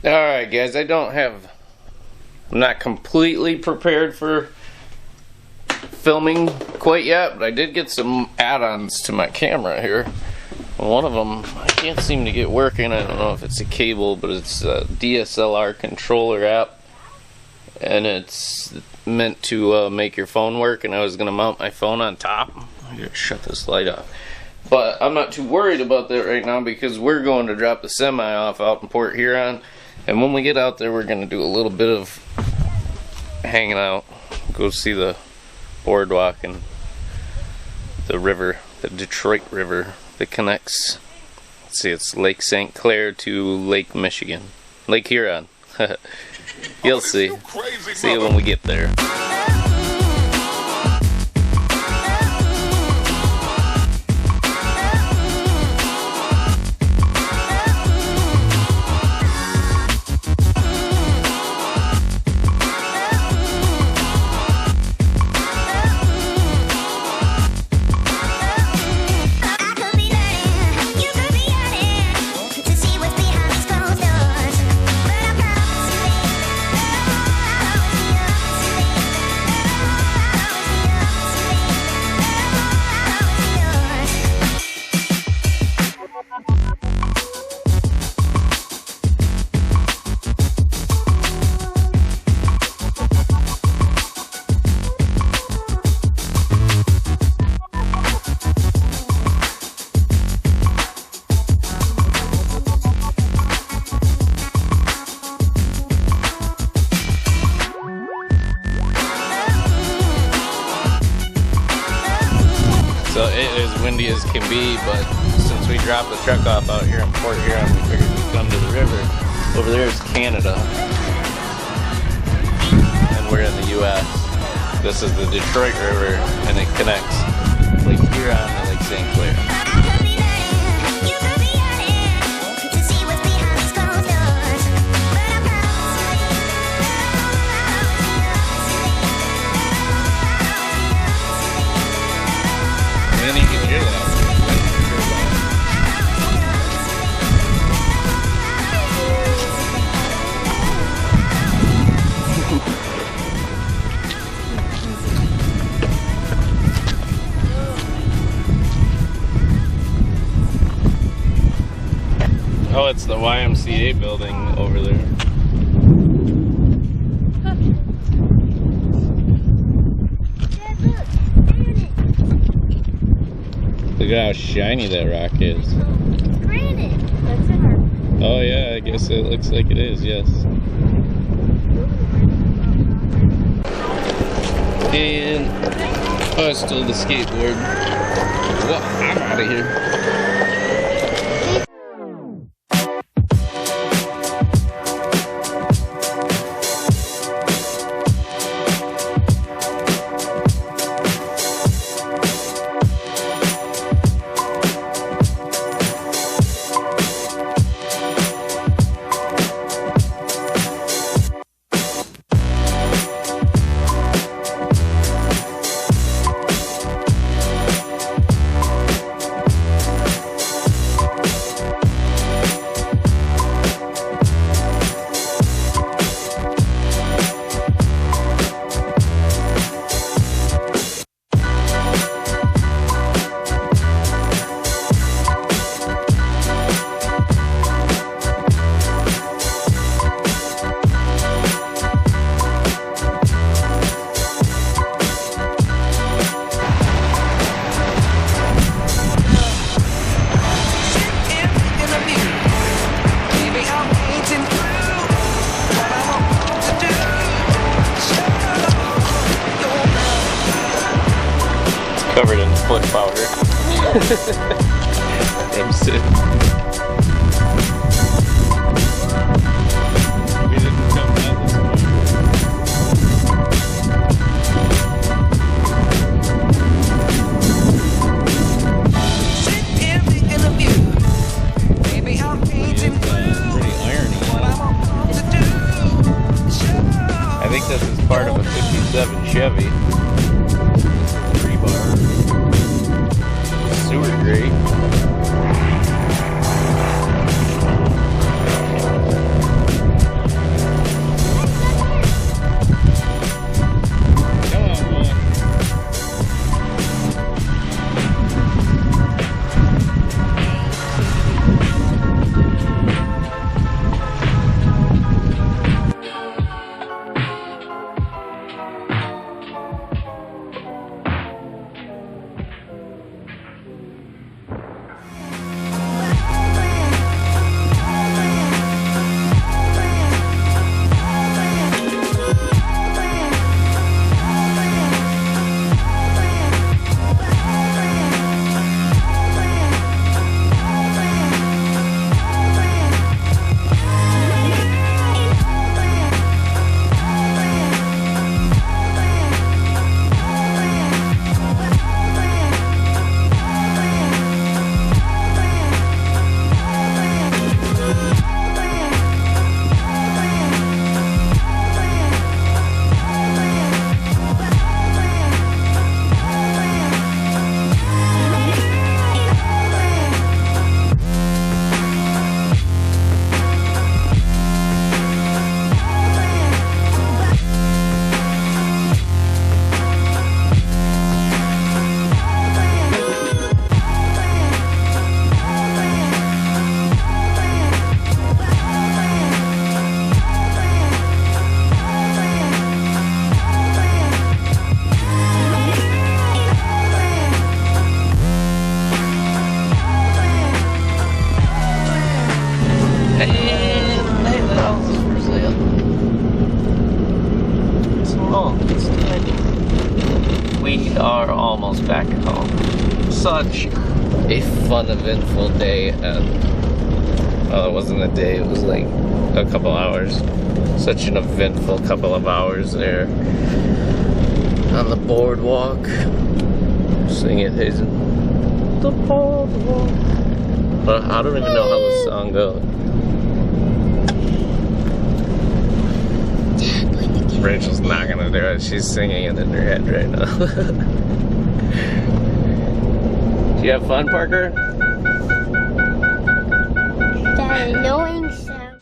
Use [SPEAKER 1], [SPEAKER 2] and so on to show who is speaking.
[SPEAKER 1] Alright guys, I'm not completely prepared for filming quite yet, but I did get some add-ons to my camera here. One of them I can't seem to get working. I don't know if it's a cable, but it's a DSLR controller app, and it's meant to make your phone work, and I was going to mount my phone on top. I gotta shut this light off. But I'm not too worried about that right now because we're going to drop the semi off out in Port Huron. And when we get out there, we're going to do a little bit of hanging out. Go see the boardwalk and the river, the Detroit River that connects. Let's see, it's Lake St. Clair to Lake Michigan. Lake Huron. You'll see. See it when we get there. So it is windy as can be, but since we dropped the truck off out here in Port Huron, we figured we'd come to the river. Over there is Canada, and we're in the U.S. This is the Detroit River, and it connects Lake Huron to Lake St. Clair. And you can hear that. Oh, it's the YMCA building over there. Look at how shiny that rock is.
[SPEAKER 2] Granite. That's in our...
[SPEAKER 1] Oh yeah, I guess it looks like it is, yes. And I stole the skateboard. Well, I'm out of here. Covered in foot powder. From Sid. We didn't come out this morning. Pretty irony. I think this is part of a 57 Chevy. Sewer grate. almost back home. Such a fun, eventful day, and well, it wasn't a day, it was like a couple hours. Such an eventful couple of hours there on the boardwalk. Sing it, Hazen. The boardwalk. But I don't even know how the song goes. Rachel's not gonna do it. She's singing it in her head right now. Did you have fun, Parker?
[SPEAKER 2] That annoying sound.